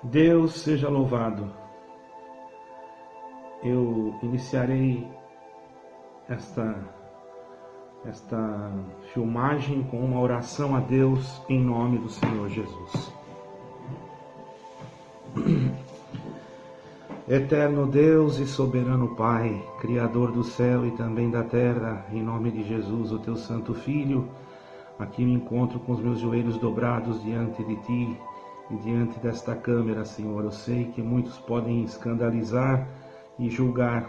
Deus seja louvado. Eu iniciarei esta filmagem com uma oração a Deus em nome do Senhor Jesus. Eterno Deus e soberano Pai, Criador do céu e também da terra, em nome de Jesus, o teu santo Filho, aqui me encontro com os meus joelhos dobrados diante de Ti e diante desta câmera, Senhor. Eu sei que muitos podem escandalizar e julgar,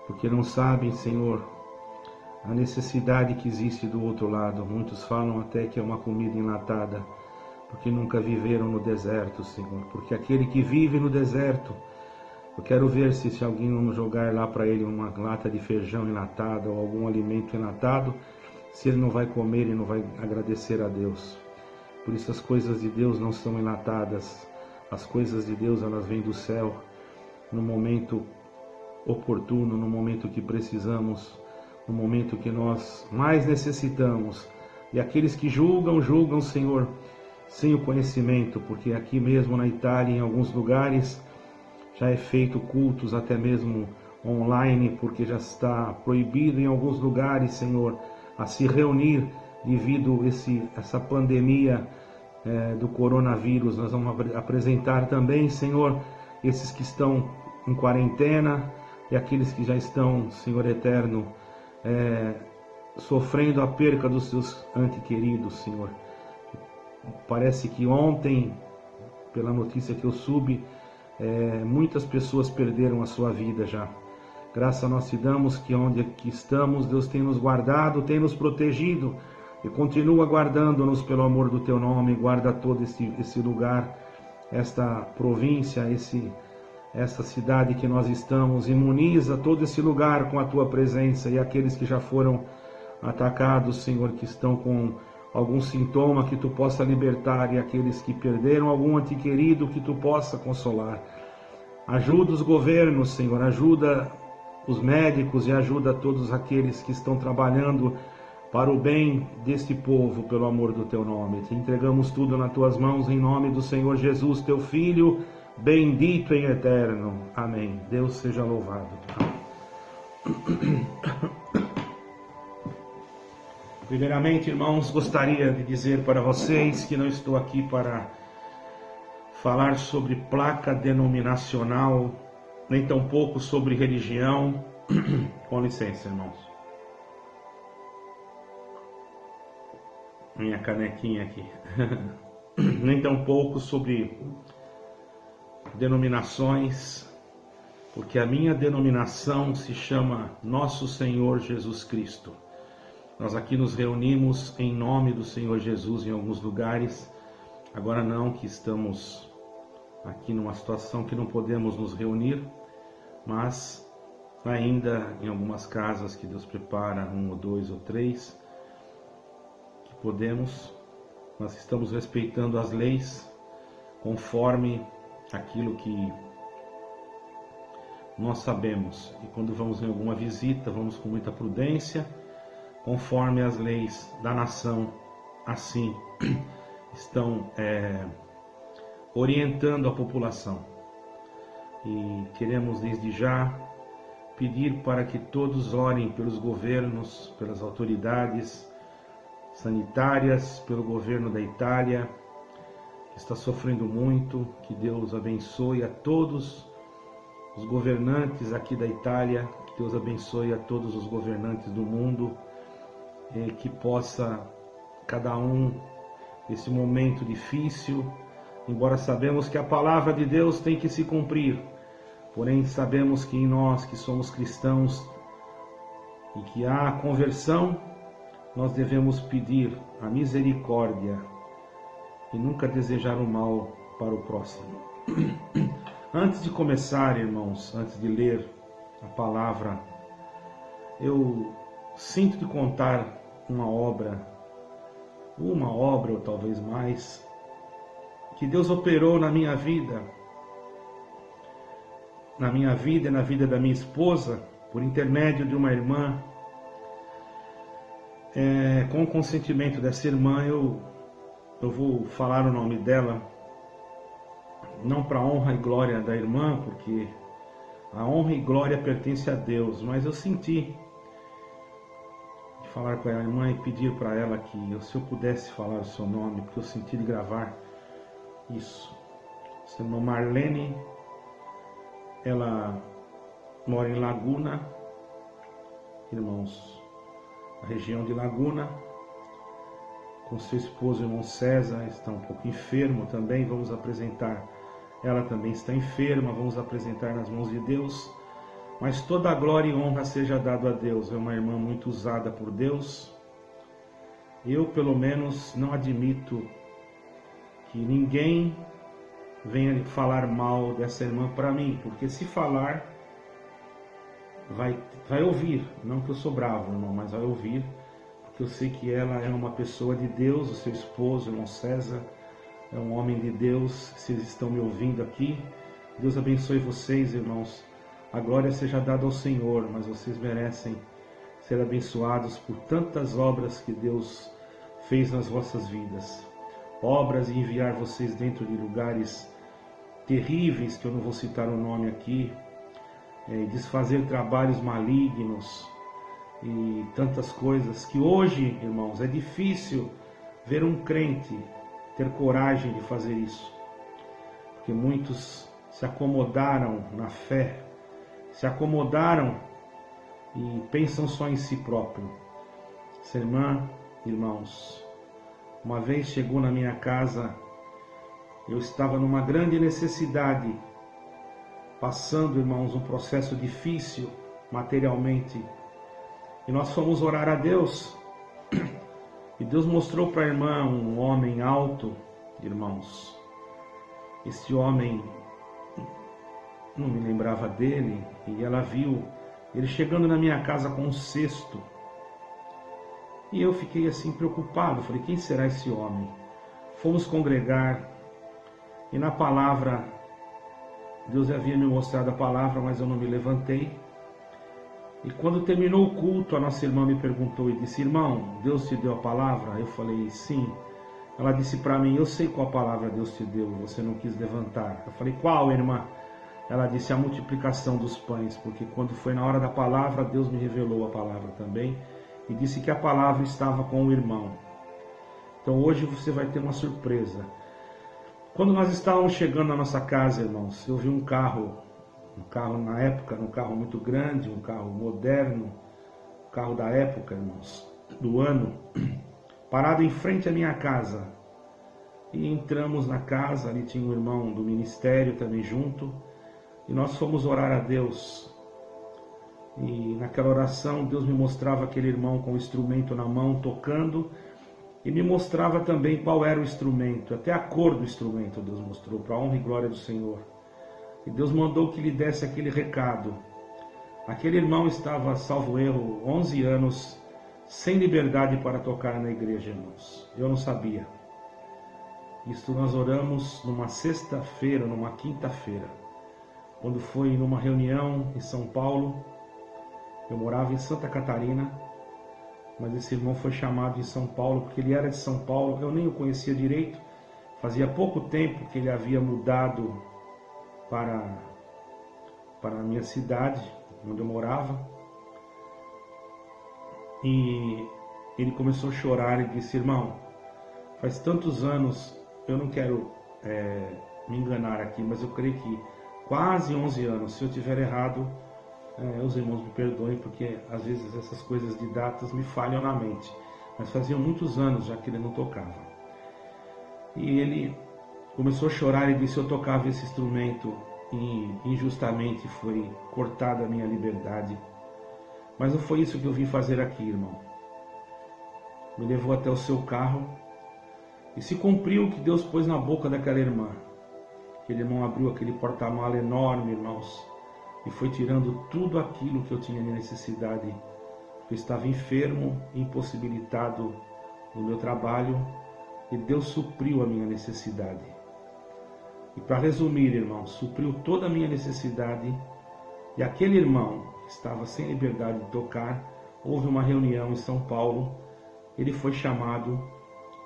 porque não sabem, Senhor, a necessidade que existe do outro lado. Muitos falam até que é uma comida enlatada, porque nunca viveram no deserto, Senhor. Porque aquele que vive no deserto, eu quero ver se alguém não jogar lá para ele uma lata de feijão enlatado ou algum alimento enlatado, se ele não vai comer e não vai agradecer a Deus. Por isso as coisas de Deus não são enlatadas. As coisas de Deus, elas vêm do céu no momento oportuno, no momento que precisamos, no momento que nós mais necessitamos. E aqueles que julgam, Senhor, sem o conhecimento, porque aqui mesmo na Itália, em alguns lugares, já é feito cultos até mesmo online, porque já está proibido em alguns lugares, Senhor, a se reunir devido a essa pandemia do coronavírus. Nós vamos apresentar também, Senhor, esses que estão em quarentena e aqueles que já estão, Senhor eterno, sofrendo a perca dos seus entes queridos, Senhor. Parece que ontem, pela notícia que eu soube, muitas pessoas perderam a sua vida já. Graças nós te damos que onde aqui estamos, Deus tem nos guardado, tem nos protegido e continua guardando-nos pelo amor do teu nome. Guarda todo esse lugar, esta província, essa cidade que nós estamos. Imuniza todo esse lugar com a tua presença, e aqueles que já foram atacados, Senhor, que estão com algum sintoma, que tu possa libertar, e aqueles que perderam algum ente querido, que tu possa consolar. Ajuda os governos, Senhor, ajuda os médicos e ajuda todos aqueles que estão trabalhando para o bem deste povo, pelo amor do teu nome. Te entregamos tudo nas tuas mãos, em nome do Senhor Jesus, teu Filho, bendito em eterno. Amém. Deus seja louvado. Primeiramente, irmãos, gostaria de dizer para vocês que não estou aqui para falar sobre placa denominacional, nem tampouco sobre religião. Com licença, irmãos. Minha canequinha aqui. Nem tampouco sobre denominações, porque a minha denominação se chama Nosso Senhor Jesus Cristo. Nós aqui nos reunimos em nome do Senhor Jesus em alguns lugares. Agora não, que estamos aqui numa situação que não podemos nos reunir, mas ainda em algumas casas que Deus prepara, 1 ou 2 ou 3, que podemos. Nós estamos respeitando as leis conforme aquilo que nós sabemos. E quando vamos em alguma visita, vamos com muita prudência, conforme as leis da nação, assim estão orientando a população. E queremos desde já pedir para que todos orem pelos governos, pelas autoridades sanitárias, pelo governo da Itália, que está sofrendo muito. Que Deus abençoe a todos os governantes aqui da Itália, que Deus abençoe a todos os governantes do mundo, e que possa cada um, nesse momento difícil, embora sabemos que a palavra de Deus tem que se cumprir, porém sabemos que em nós que somos cristãos e que há conversão, nós devemos pedir a misericórdia e nunca desejar o mal para o próximo. Antes de começar, irmãos, antes de ler a palavra, eu sinto de contar uma obra ou talvez mais, que Deus operou na minha vida e na vida da minha esposa, por intermédio de uma irmã. Com o consentimento dessa irmã, eu vou falar o nome dela, não para a honra e glória da irmã, porque a honra e glória pertence a Deus, mas eu senti de falar com a irmã e pedir para ela que, se eu pudesse falar o seu nome, porque eu senti de gravar isso. Essa irmã Marlene, ela mora em Laguna, irmãos, a região de Laguna, com seu esposo, irmão César, está um pouco enfermo também. Vamos apresentar, ela também está enferma, vamos apresentar nas mãos de Deus. Mas toda a glória e honra seja dado a Deus. É uma irmã muito usada por Deus. Eu, pelo menos, não admito que ninguém venha falar mal dessa irmã para mim, porque se falar, vai ouvir. Não que eu sou bravo, irmão, mas vai ouvir. Eu sei que ela é uma pessoa de Deus, o seu esposo, o irmão César, é um homem de Deus. Vocês estão me ouvindo aqui. Deus abençoe vocês, irmãos. A glória seja dada ao Senhor, mas vocês merecem ser abençoados por tantas obras que Deus fez nas vossas vidas. Obras e enviar vocês dentro de lugares terríveis, que eu não vou citar o nome aqui, desfazer trabalhos malignos, e tantas coisas que hoje, irmãos, é difícil ver um crente ter coragem de fazer isso, porque muitos se acomodaram na fé, se acomodaram e pensam só em si próprio. Essa irmã, irmãos, uma vez chegou na minha casa, eu estava numa grande necessidade, passando, irmãos, um processo difícil materialmente. E nós fomos orar a Deus, e Deus mostrou para a irmã um homem alto, irmãos. Esse homem, não me lembrava dele, e ela viu ele chegando na minha casa com um cesto. E eu fiquei assim preocupado, falei, quem será esse homem? Fomos congregar, e na palavra, Deus havia me mostrado a palavra, mas eu não me levantei. E quando terminou o culto, a nossa irmã me perguntou e disse, irmão, Deus te deu a palavra? Eu falei, sim. Ela disse para mim, eu sei qual palavra Deus te deu, você não quis levantar. Eu falei, qual, irmã? Ela disse, a multiplicação dos pães, porque quando foi na hora da palavra, Deus me revelou a palavra também, e disse que a palavra estava com o irmão. Então hoje você vai ter uma surpresa. Quando nós estávamos chegando na nossa casa, irmãos, eu vi um carro na época, um carro muito grande, um carro moderno, um carro da época, irmãos, do ano, parado em frente à minha casa. E entramos na casa, ali tinha um irmão do ministério também junto, e nós fomos orar a Deus. E naquela oração, Deus me mostrava aquele irmão com o instrumento na mão, tocando, e me mostrava também qual era o instrumento, até a cor do instrumento Deus mostrou, para a honra e glória do Senhor. E Deus mandou que lhe desse aquele recado. Aquele irmão estava, salvo erro, 11 anos, sem liberdade para tocar na igreja, irmãos. Eu não sabia. Isto nós oramos numa sexta-feira, numa quinta-feira. Quando foi numa reunião em São Paulo, eu morava em Santa Catarina, mas esse irmão foi chamado em São Paulo, porque ele era de São Paulo, eu nem o conhecia direito. Fazia pouco tempo que ele havia mudado para a minha cidade, onde eu morava, e ele começou a chorar e disse, irmão, faz tantos anos, eu não quero me enganar aqui, mas eu creio que quase 11 anos, se eu tiver errado, os irmãos me perdoem, porque às vezes essas coisas de datas me falham na mente, mas faziam muitos anos já que ele não tocava. E ele começou a chorar e disse, eu tocava esse instrumento e injustamente foi cortada a minha liberdade. Mas não foi isso que eu vim fazer aqui, irmão. Me levou até o seu carro e se cumpriu o que Deus pôs na boca daquela irmã. Aquele irmão abriu aquele porta-mala enorme, irmãos, e foi tirando tudo aquilo que eu tinha de necessidade. Eu estava enfermo, impossibilitado no meu trabalho, e Deus supriu a minha necessidade. E para resumir, irmão, supriu toda a minha necessidade, e aquele irmão que estava sem liberdade de tocar, houve uma reunião em São Paulo, ele foi chamado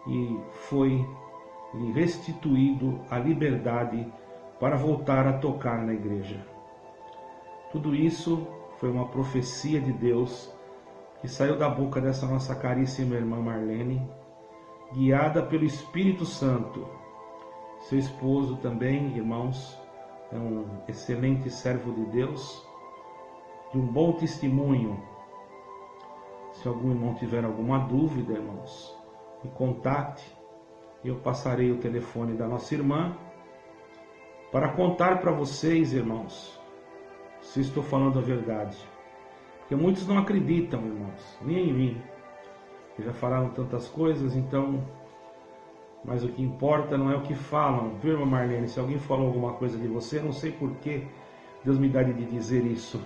e foi restituído a liberdade para voltar a tocar na igreja. Tudo isso foi uma profecia de Deus que saiu da boca dessa nossa caríssima irmã Marlene, guiada pelo Espírito Santo. Seu esposo também, irmãos, é um excelente servo de Deus, de um bom testemunho. Se algum irmão tiver alguma dúvida, irmãos, me contacte. Eu passarei o telefone da nossa irmã para contar para vocês, irmãos, se estou falando a verdade. Porque muitos não acreditam, irmãos, nem em mim. Já falaram tantas coisas, então... Mas o que importa não é o que falam. Viu, irmã Marlene? Se alguém falou alguma coisa de você, eu não sei por que Deus me dá de dizer isso.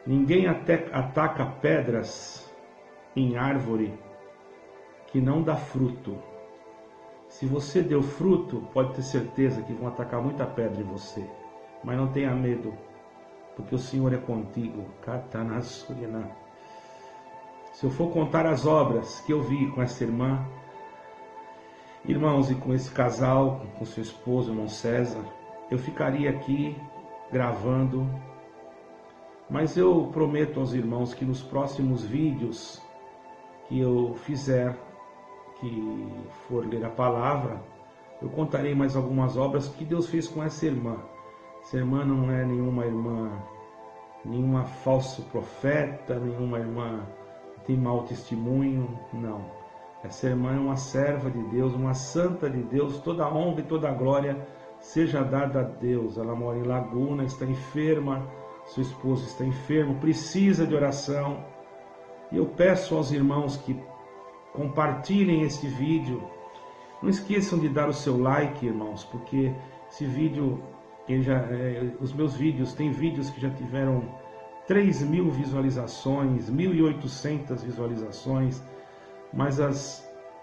Ninguém até ataca pedras em árvore que não dá fruto. Se você deu fruto, pode ter certeza que vão atacar muita pedra em você. Mas não tenha medo, porque o Senhor é contigo. Se eu for contar as obras que eu vi com essa irmã, irmãos, e com esse casal, com seu esposo, irmão César, eu ficaria aqui gravando. Mas eu prometo aos irmãos que nos próximos vídeos que eu fizer, que for ler a palavra, eu contarei mais algumas obras que Deus fez com essa irmã. Essa irmã não é nenhuma falso profeta, nenhuma irmã que tem mau testemunho, não. Essa irmã é uma serva de Deus, uma santa de Deus, toda a honra e toda a glória seja dada a Deus. Ela mora em Laguna, está enferma, seu esposo está enfermo, precisa de oração. E eu peço aos irmãos que compartilhem esse vídeo. Não esqueçam de dar o seu like, irmãos, porque esse vídeo, os meus vídeos, tem vídeos que já tiveram 3.000 visualizações, 1.800 visualizações, mas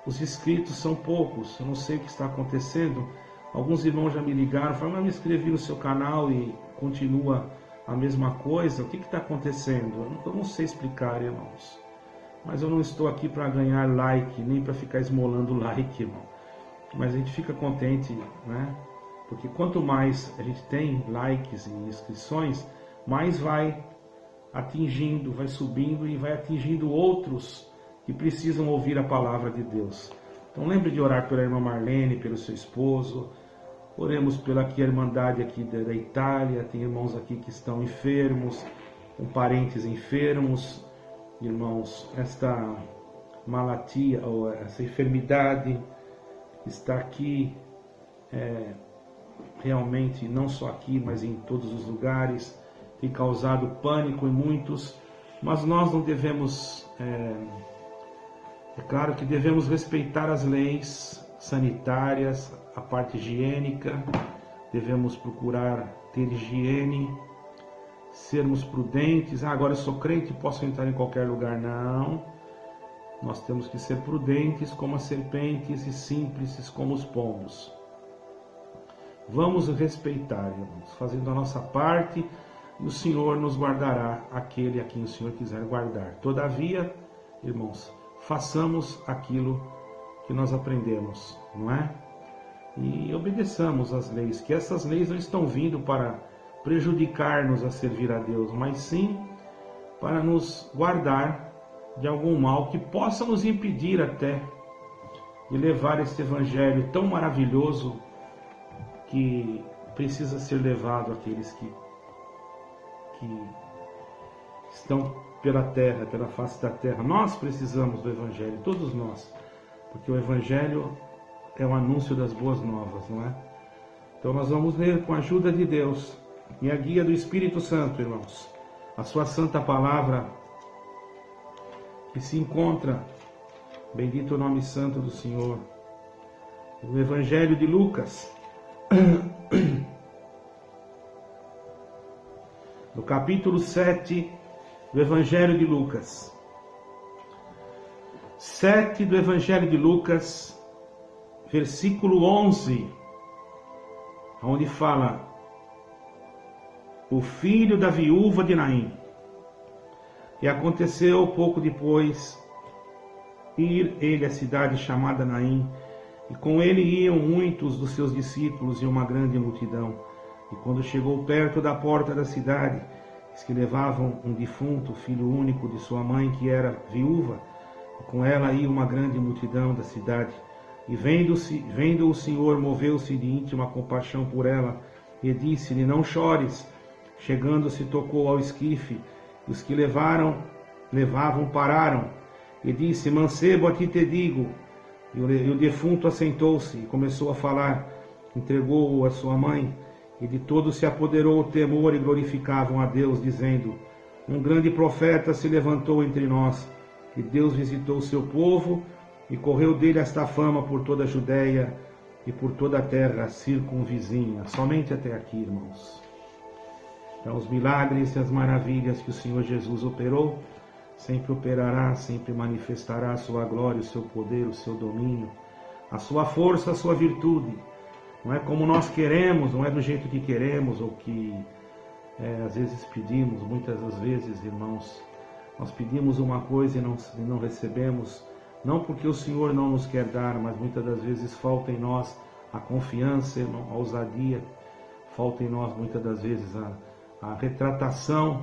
os inscritos são poucos. Eu não sei o que está acontecendo. Alguns irmãos já me ligaram, falaram, mas eu me inscrevi no seu canal e continua a mesma coisa. O que está acontecendo? Eu não sei explicar, irmãos. Mas eu não estou aqui para ganhar like, nem para ficar esmolando like, irmão. Mas a gente fica contente, né? Porque quanto mais a gente tem likes e inscrições, mais vai atingindo, vai subindo e vai atingindo outros que precisam ouvir a palavra de Deus. Então lembre de orar pela irmã Marlene, pelo seu esposo. Oremos pela a irmandade aqui da Itália. Tem irmãos aqui que estão enfermos, com parentes enfermos. Irmãos, esta malatia, ou essa enfermidade que está aqui, realmente não só aqui, mas em todos os lugares, tem causado pânico em muitos, mas nós não devemos, é claro que devemos respeitar as leis sanitárias, a parte higiênica, devemos procurar ter higiene, sermos prudentes. Agora eu sou crente, posso entrar em qualquer lugar. Não, nós temos que ser prudentes como as serpentes e simples como os pombos. Vamos respeitar, irmãos, fazendo a nossa parte, e o Senhor nos guardará aquele a quem o Senhor quiser guardar. Todavia, irmãos, façamos aquilo que nós aprendemos, não é? E obedeçamos às leis, que essas leis não estão vindo para prejudicar-nos a servir a Deus, mas sim para nos guardar de algum mal que possa nos impedir até de levar este evangelho tão maravilhoso que precisa ser levado àqueles que estão pela terra, pela face da terra. Nós precisamos do evangelho, todos nós, porque o evangelho é o anúncio das boas novas, não é? Então nós vamos ler com a ajuda de Deus e a guia do Espírito Santo, irmãos, a sua santa palavra que se encontra, bendito o nome santo do Senhor, no Evangelho de Lucas, no capítulo 7 do Evangelho de Lucas. 7 do Evangelho de Lucas, versículo 11, onde fala: o filho da viúva de Naim. E aconteceu pouco depois ir ele à cidade chamada Naim, E com ele iam muitos dos seus discípulos e uma grande multidão. E quando chegou perto da porta da cidade, diz que levavam um defunto, filho único de sua mãe, que era viúva, e com ela ia uma grande multidão da cidade. E vendo o Senhor, moveu-se de íntima compaixão por ela, e disse-lhe: não chores. Chegando-se, tocou ao esquife, e os que levavam pararam, e disse: mancebo, a ti te digo. E o defunto assentou-se e começou a falar, entregou-o a sua mãe, e de todos se apoderou o temor e glorificavam a Deus, dizendo: um grande profeta se levantou entre nós, e Deus visitou o seu povo, e correu dele esta fama por toda a Judéia e por toda a terra circunvizinha. Somente até aqui, irmãos. Então, os milagres e as maravilhas que o Senhor Jesus operou, sempre operará, sempre manifestará a sua glória, o seu poder, o seu domínio, a sua força, a sua virtude. Não é como nós queremos, não é do jeito que queremos ou que às vezes pedimos. Muitas das vezes, irmãos, nós pedimos uma coisa e não recebemos, não porque o Senhor não nos quer dar, mas muitas das vezes falta em nós a confiança, a ousadia, falta em nós muitas das vezes a retratação.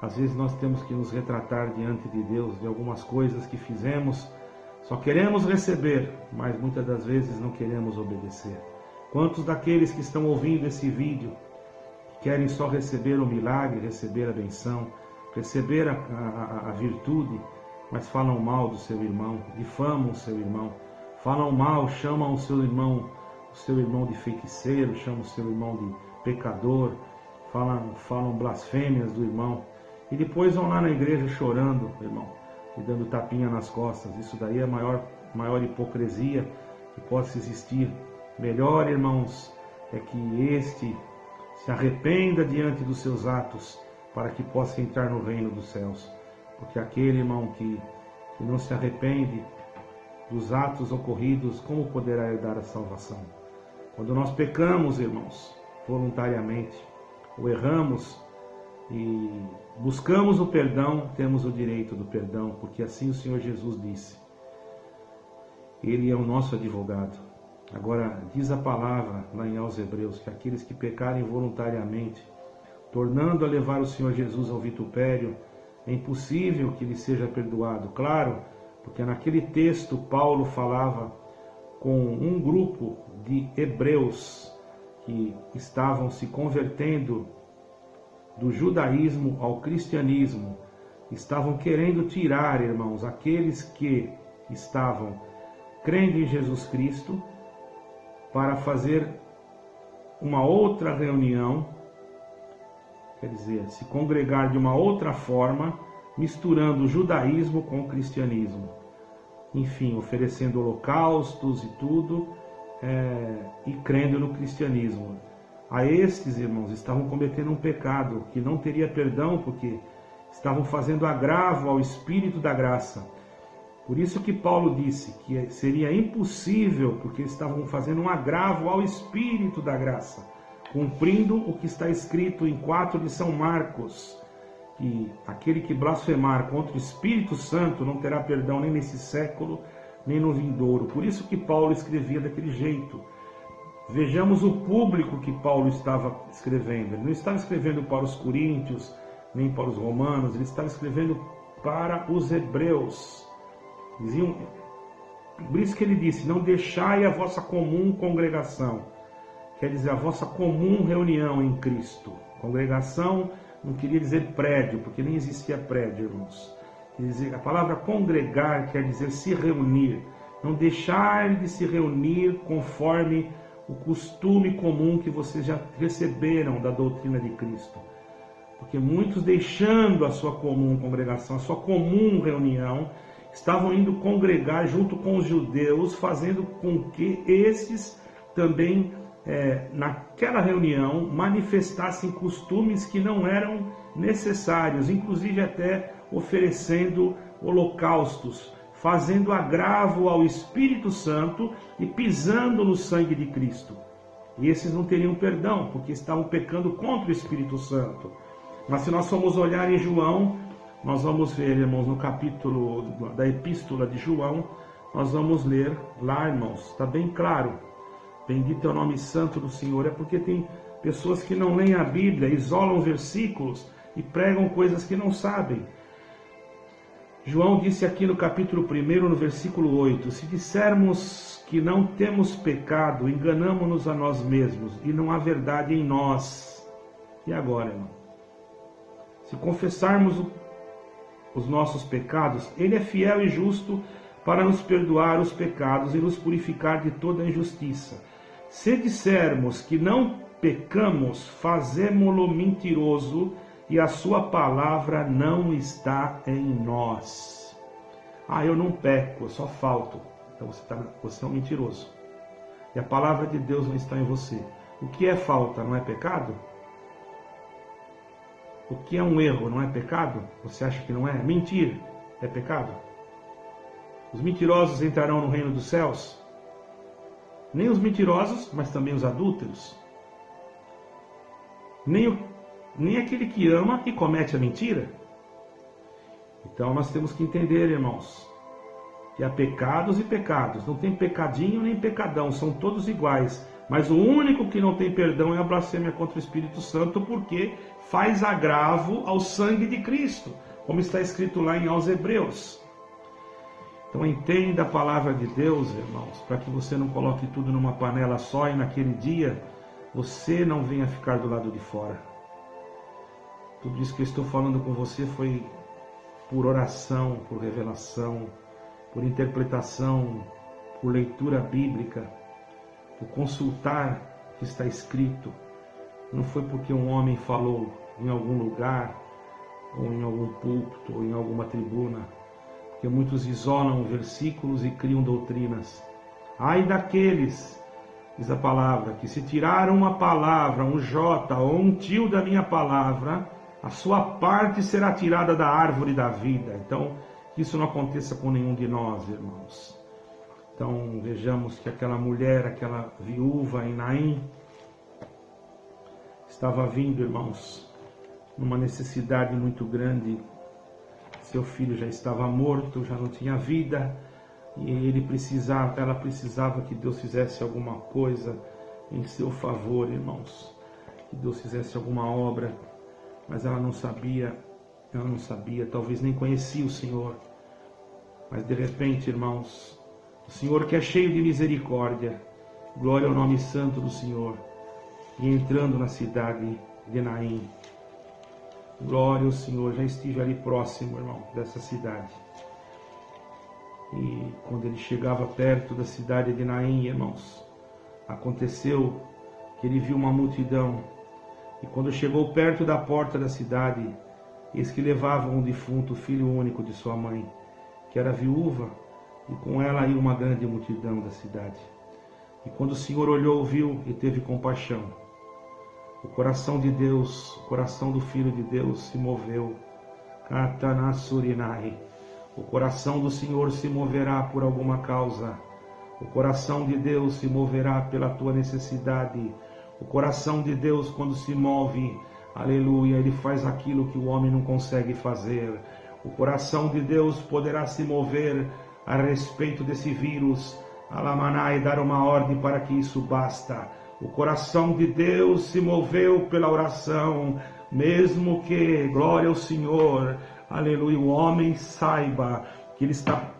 Às vezes nós temos que nos retratar diante de Deus de algumas coisas que fizemos, só queremos receber, mas muitas das vezes não queremos obedecer. Quantos daqueles que estão ouvindo esse vídeo querem só receber o milagre, receber a benção, receber a virtude, mas falam mal do seu irmão, difamam o seu irmão, falam mal, chamam o seu irmão de feiticeiro, chamam o seu irmão de pecador, falam blasfêmias do irmão, e depois vão lá na igreja chorando, irmão, e dando tapinha nas costas. Isso daí é a maior hipocrisia que possa existir. Melhor, irmãos, é que este se arrependa diante dos seus atos, para que possa entrar no reino dos céus. Porque aquele, irmão, que não se arrepende dos atos ocorridos, como poderá herdar a salvação? Quando nós pecamos, irmãos, voluntariamente, ou erramos e buscamos o perdão, temos o direito do perdão, porque assim o Senhor Jesus disse. Ele é o nosso advogado. Agora, diz a palavra lá em aos Hebreus, que aqueles que pecarem voluntariamente, tornando a levar o Senhor Jesus ao vitupério, é impossível que lhe seja perdoado. Claro, porque naquele texto Paulo falava com um grupo de hebreus que estavam se convertendo do judaísmo ao cristianismo, estavam querendo tirar, irmãos, aqueles que estavam crendo em Jesus Cristo, para fazer uma outra reunião, quer dizer, se congregar de uma outra forma, misturando o judaísmo com o cristianismo. Enfim, oferecendo holocaustos e tudo, e crendo no cristianismo. A estes, irmãos, estavam cometendo um pecado que não teria perdão, porque estavam fazendo agravo ao Espírito da graça. Por isso que Paulo disse que seria impossível, porque estavam fazendo um agravo ao Espírito da graça, cumprindo o que está escrito em 4 de São Marcos, que aquele que blasfemar contra o Espírito Santo não terá perdão nem nesse século, nem no vindouro. Por isso que Paulo escrevia daquele jeito. Vejamos o público que Paulo estava escrevendo. Ele não estava escrevendo para os coríntios, nem para os romanos, ele estava escrevendo para os hebreus. Diziam, por isso que ele disse: não deixai a vossa comum congregação, quer dizer, a vossa comum reunião em Cristo. Congregação não queria dizer prédio, porque nem existia prédio, irmãos. Quer dizer, a palavra congregar quer dizer se reunir. Não deixar de se reunir conforme o costume comum que vocês já receberam da doutrina de Cristo. Porque muitos, deixando a sua comum congregação, a sua comum reunião, estavam indo congregar junto com os judeus, fazendo com que esses também, naquela reunião, manifestassem costumes que não eram necessários, inclusive até oferecendo holocaustos, fazendo agravo ao Espírito Santo e pisando no sangue de Cristo. E esses não teriam perdão, porque estavam pecando contra o Espírito Santo. Mas se nós formos olhar em João, nós vamos ver, irmãos, no capítulo da Epístola de João, nós vamos ler lá, irmãos. Está bem claro. Bendito é o nome santo do Senhor. É porque tem pessoas que não leem a Bíblia, isolam versículos e pregam coisas que não sabem. João disse aqui no capítulo 1, no versículo 8, se dissermos que não temos pecado, enganamo-nos a nós mesmos e não há verdade em nós. E agora, irmão? Se confessarmos os nossos pecados, Ele é fiel e justo para nos perdoar os pecados e nos purificar de toda injustiça. Se dissermos que não pecamos, fazemo-lo mentiroso e a sua palavra não está em nós. Eu não peco, eu só falto. Então você é um mentiroso. E a palavra de Deus não está em você. O que é falta, não é pecado? O que é um erro, não é pecado? Você acha que não é? Mentir é pecado? Os mentirosos entrarão no reino dos céus? Nem os mentirosos, mas também os adúlteros. Nem aquele que ama e comete a mentira. Então nós temos que entender, irmãos, que há pecados e pecados. Não tem pecadinho nem pecadão, são todos iguais. Mas o único que não tem perdão é a blasfêmia contra o Espírito Santo, porque faz agravo ao sangue de Cristo, como está escrito lá aos Hebreus. Então entenda a palavra de Deus, irmãos, para que você não coloque tudo numa panela só e naquele dia você não venha ficar do lado de fora. Tudo isso que eu estou falando com você foi por oração, por revelação, por interpretação, por leitura bíblica, por consultar o que está escrito. Não foi porque um homem falou em algum lugar, ou em algum púlpito, ou em alguma tribuna, porque muitos isolam versículos e criam doutrinas. Ai daqueles, diz a palavra, que se tiraram uma palavra, um J ou um tio da minha palavra, a sua parte será tirada da árvore da vida. Então, que isso não aconteça com nenhum de nós, irmãos. Então, vejamos que aquela mulher, aquela viúva em Naim, estava vindo, irmãos, numa necessidade muito grande. Seu filho já estava morto, já não tinha vida, e ela precisava que Deus fizesse alguma coisa em seu favor, irmãos. Que Deus fizesse alguma obra, mas ela não sabia, talvez nem conhecia o Senhor. Mas de repente, irmãos, o Senhor que é cheio de misericórdia, glória ao nome santo do Senhor, e entrando na cidade de Naim, glória ao Senhor, já estive ali próximo, irmão, dessa cidade. E quando ele chegava perto da cidade de Naim, irmãos, aconteceu que ele viu uma multidão. E quando chegou perto da porta da cidade, eis que levavam um defunto, filho único de sua mãe, que era viúva, e com ela ia uma grande multidão da cidade. E quando o Senhor olhou, viu e teve compaixão. O coração de Deus, o coração do Filho de Deus se moveu. Katanasurinai. O coração do Senhor se moverá por alguma causa. O coração de Deus se moverá pela tua necessidade. O coração de Deus, quando se move, aleluia, ele faz aquilo que o homem não consegue fazer. O coração de Deus poderá se mover a respeito desse vírus, alamanai, dar uma ordem para que isso basta. O coração de Deus se moveu pela oração, mesmo que, glória ao Senhor, aleluia, o homem saiba que ele está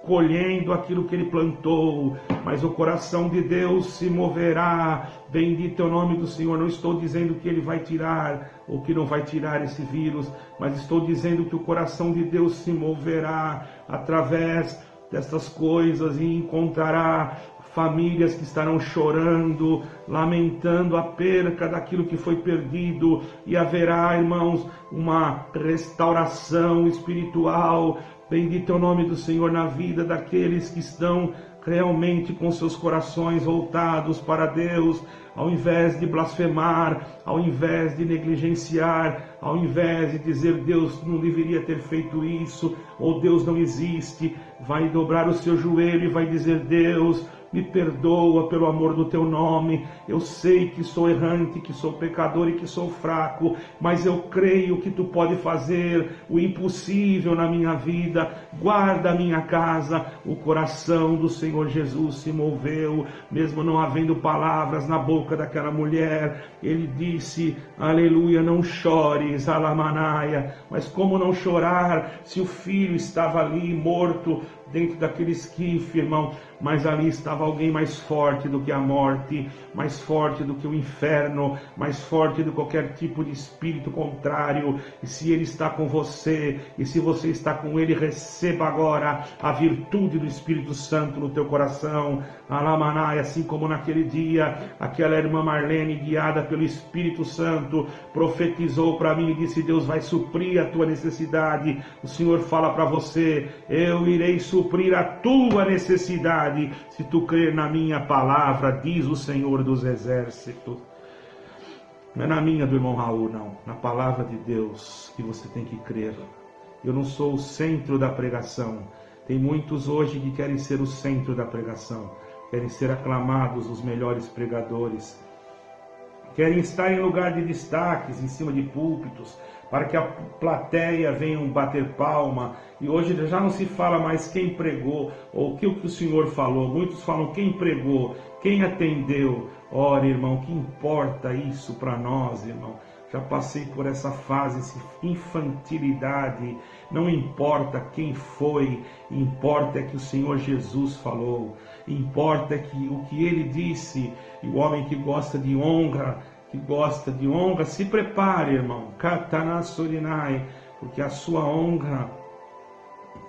colhendo aquilo que ele plantou, mas o coração de Deus se moverá. Bendito é o nome do Senhor. Não estou dizendo que ele vai tirar ou que não vai tirar esse vírus, mas estou dizendo que o coração de Deus se moverá através dessas coisas e encontrará famílias que estarão chorando, lamentando a perca daquilo que foi perdido, e haverá, irmãos, uma restauração espiritual. Bendito é o nome do Senhor na vida daqueles que estão realmente com seus corações voltados para Deus, ao invés de blasfemar, ao invés de negligenciar, ao invés de dizer Deus não deveria ter feito isso, ou Deus não existe, vai dobrar o seu joelho e vai dizer: Deus, Me perdoa pelo amor do teu nome. Eu sei que sou errante, que sou pecador e que sou fraco, mas eu creio que tu pode fazer o impossível na minha vida. Guarda a minha casa. O coração do Senhor Jesus se moveu, mesmo não havendo palavras na boca daquela mulher. Ele disse, aleluia, não chores, alamanaia. Mas como não chorar se o filho estava ali morto dentro daquele esquife, irmão? Mas ali estava alguém mais forte do que a morte, mais forte do que o inferno, mais forte do que qualquer tipo de espírito contrário. E se ele está com você, e se você está com ele, receba agora a virtude do Espírito Santo no teu coração. Alamanai, assim como naquele dia, aquela irmã Marlene, guiada pelo Espírito Santo, profetizou para mim e disse, Deus vai suprir a tua necessidade. O Senhor fala para você, eu irei suprir a tua necessidade, se tu crer na minha palavra, diz o Senhor dos Exércitos. Não é na minha do irmão Raul, não. Na palavra de Deus que você tem que crer. Eu não sou o centro da pregação. Tem muitos hoje que querem ser o centro da pregação. Querem ser aclamados os melhores pregadores. Querem estar em lugar de destaques, em cima de púlpitos, para que a plateia venha bater palma. E hoje já não se fala mais quem pregou, ou o que o Senhor falou. Muitos falam quem pregou, quem atendeu. Ora, irmão, que importa isso para nós, irmão? Já passei por essa fase, essa infantilidade. Não importa quem foi, importa é que o Senhor Jesus falou. Importa é que o que Ele disse. E o homem que gosta de honra, se prepare, irmão. Katanasorinai, porque a sua honra,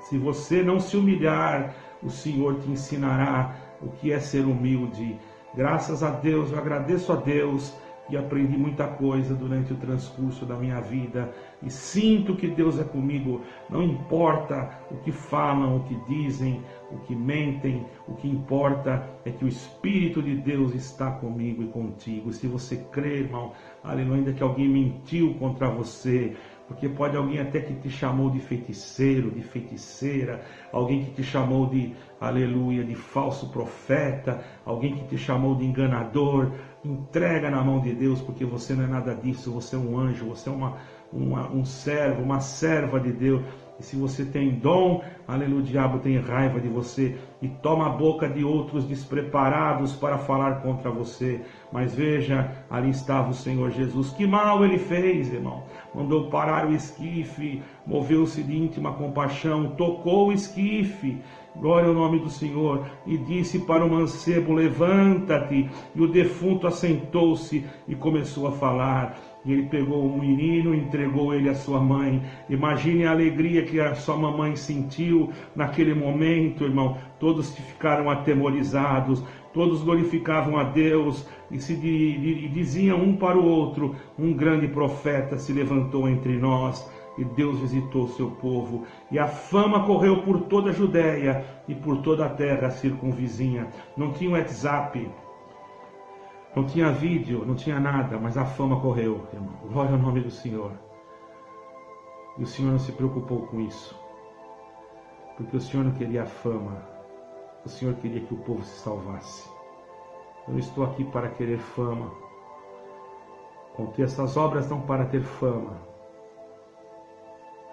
se você não se humilhar, o Senhor te ensinará o que é ser humilde. Graças a Deus, eu agradeço a Deus e aprendi muita coisa durante o transcurso da minha vida e sinto que Deus é comigo. Não importa o que falam, o que dizem, o que mentem, o que importa é que o Espírito de Deus está comigo e contigo. Se você crê, irmão, aleluia, ainda que alguém mentiu contra você, porque pode alguém até que te chamou de feiticeiro, de feiticeira, alguém que te chamou de, aleluia, de falso profeta, alguém que te chamou de enganador. Entrega na mão de Deus, porque você não é nada disso, você é um anjo, você é um servo, uma serva de Deus. E se você tem dom, aleluia, o diabo tem raiva de você e toma a boca de outros despreparados para falar contra você. Mas veja, ali estava o Senhor Jesus. Que mal ele fez, irmão? Mandou parar o esquife, moveu-se de íntima compaixão, tocou o esquife, glória ao nome do Senhor, e disse para o mancebo, levanta-te. E o defunto assentou-se e começou a falar. E ele pegou o menino e entregou ele à sua mãe. Imagine a alegria que a sua mamãe sentiu naquele momento, irmão. Todos ficaram atemorizados, todos glorificavam a Deus e diziam um para o outro, um grande profeta se levantou entre nós. E Deus visitou o seu povo, e a fama correu por toda a Judéia e por toda a terra circunvizinha. Não tinha WhatsApp, não tinha vídeo, não tinha nada, mas a fama correu, irmão. Glória ao nome do Senhor. E o Senhor não se preocupou com isso, porque o Senhor não queria a fama, o Senhor queria que o povo se salvasse. Eu não estou aqui para querer fama. Contei essas obras não para ter fama.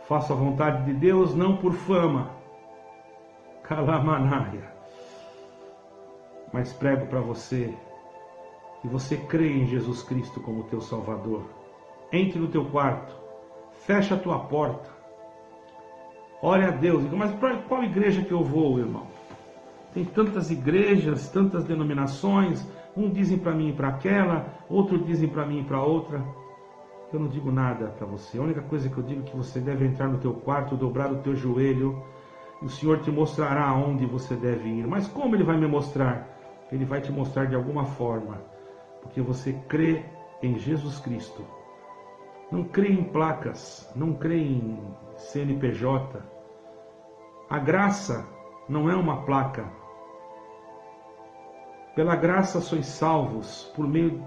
Faço a vontade de Deus não por fama, Kalamanaia, mas prego para você que você crê em Jesus Cristo como teu Salvador. Entre no teu quarto, fecha a tua porta, ore a Deus. Mas para qual igreja que eu vou, irmão? Tem tantas igrejas, tantas denominações, dizem para mim e para aquela, outros dizem para mim e para outra. Eu não digo nada para você. A única coisa que eu digo é que você deve entrar no teu quarto, dobrar o teu joelho, e o Senhor te mostrará aonde você deve ir. Mas como Ele vai me mostrar? Ele vai te mostrar de alguma forma, porque você crê em Jesus Cristo. Não crê em placas, não crê em CNPJ. A graça não é uma placa. Pela graça sois salvos por meio,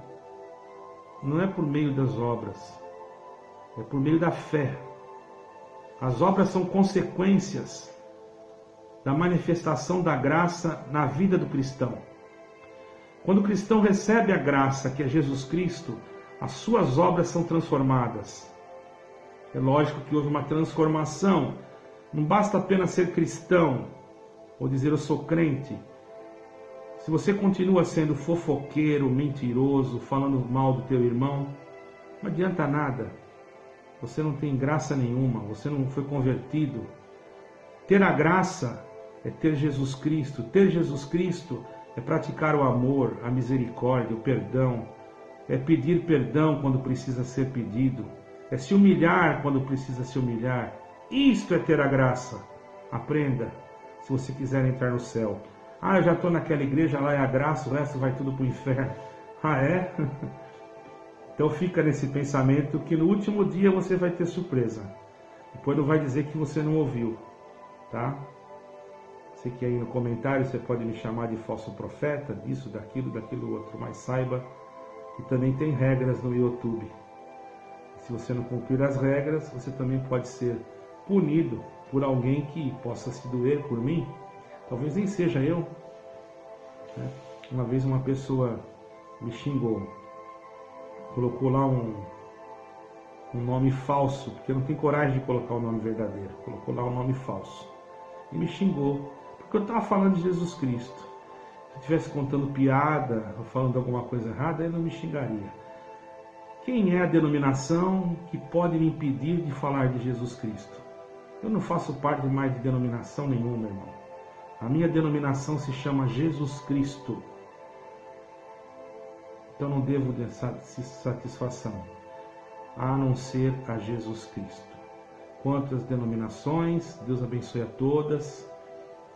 não é por meio das obras, é por meio da fé. As obras são consequências da manifestação da graça na vida do cristão. Quando o cristão recebe a graça, que é Jesus Cristo, as suas obras são transformadas. É lógico que houve uma transformação. Não basta apenas ser cristão ou dizer eu sou crente. Se você continua sendo fofoqueiro, mentiroso, falando mal do teu irmão, não adianta nada. Você não tem graça nenhuma, você não foi convertido. Ter a graça é ter Jesus Cristo. Ter Jesus Cristo é praticar o amor, a misericórdia, o perdão. É pedir perdão quando precisa ser pedido. É se humilhar quando precisa se humilhar. Isto é ter a graça. Aprenda, se você quiser entrar no céu. Ah, eu já estou naquela igreja, lá é a graça, o resto vai tudo para o inferno. Ah, é? Então fica nesse pensamento que no último dia você vai ter surpresa. Depois não vai dizer que você não ouviu, tá? Sei que aí no comentário você pode me chamar de falso profeta, disso, daquilo outro, mas saiba que também tem regras no YouTube. Se você não cumprir as regras, você também pode ser punido por alguém que possa se doer por mim. Talvez nem seja eu. Né? Uma vez uma pessoa me xingou, colocou lá um nome falso, porque não tem coragem de colocar o nome verdadeiro, colocou lá um nome falso e me xingou, porque eu estava falando de Jesus Cristo. Se eu estivesse contando piada ou falando alguma coisa errada, ele não me xingaria. Quem é a denominação que pode me impedir de falar de Jesus Cristo? Eu não faço parte mais de denominação nenhuma, irmão. A minha denominação se chama Jesus Cristo. Então não devo de satisfação, a não ser a Jesus Cristo. Quantas denominações, Deus abençoe a todas,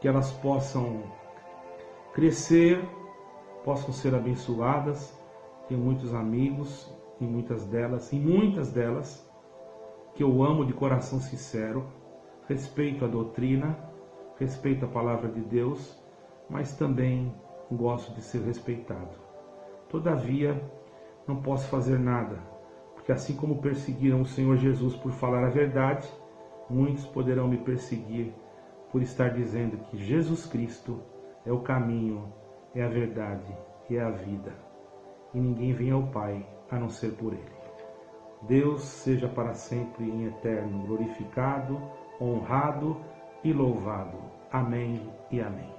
que elas possam crescer, possam ser abençoadas. Tenho muitos amigos, e muitas delas, que eu amo de coração sincero, respeito a doutrina, respeito a palavra de Deus, mas também gosto de ser respeitado. Todavia, não posso fazer nada, porque assim como perseguiram o Senhor Jesus por falar a verdade, muitos poderão me perseguir por estar dizendo que Jesus Cristo é o caminho, é a verdade e é a vida. E ninguém vem ao Pai a não ser por Ele. Deus seja para sempre em eterno glorificado, honrado e louvado. Amém e amém.